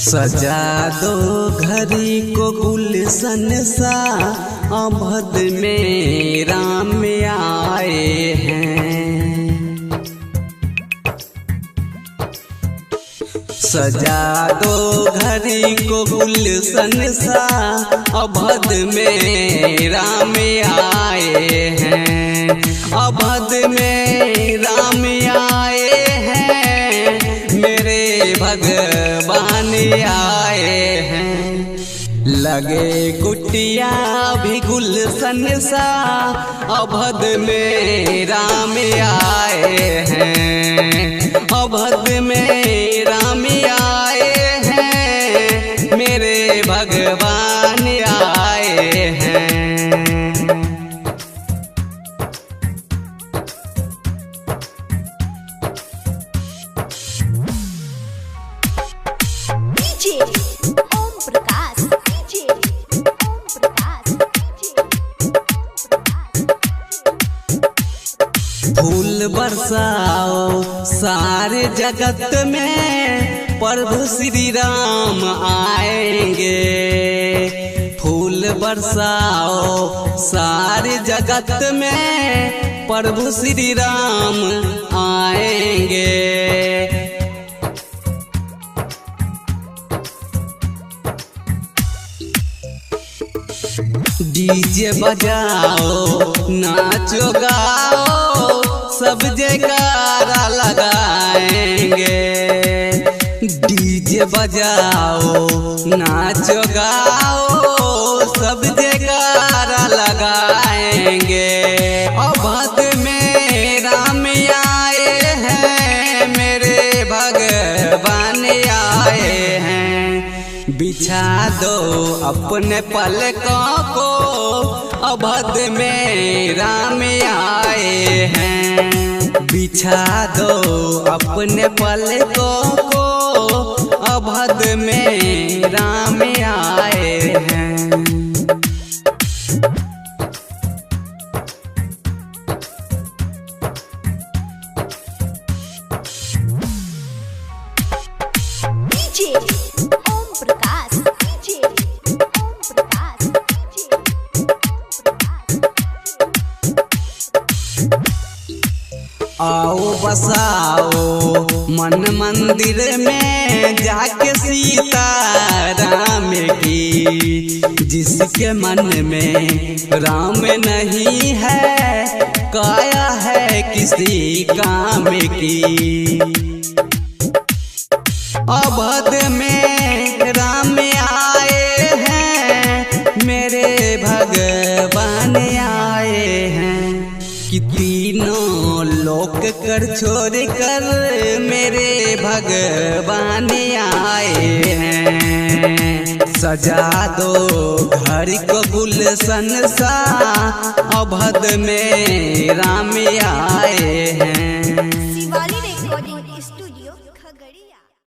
सजा दो घरी को गुलशन सा, अवध में राम आए हैं। सजा दो घरी को गुलशन सा, अवध में राम आए हैं। अवध में राम आए हैं, मेरे भगवान आए हैं। लगे कुटिया भी गुलशन सा, अवध में राम आए हैं। अवध में राम आए हैं, मेरे भगवान आए हैं। फूल बरसाओ सारे जगत में, प्रभु श्री राम आएंगे। फूल बरसाओ सारे जगत में, प्रभु श्री राम आएंगे। डीजे बजाओ नाचो गाओ, सब जयकारा लगाएंगे। डीजे बजाओ नाचो गाओ, सब जयकारा लगाएंगे। अवध में राम आए हैं, मेरे भगवान आए हैं। बिछा दो अपने पलकों को, अवध में राम आए हैं। बिछा दो अपने पलकों को, अवध में राम आए हैं। आओ बसाओ मन मंदिर में जाके सीता राम की। जिसके मन में राम नहीं है, काया है किसी काम की। अवध में राम आए हैं, मेरे भगवान आए हैं। कि तीनों लोक कर छोड़ कर, मेरे भगवान आए हैं। सजा दो घर को गुलशन सा, अवध में राम आए हैं।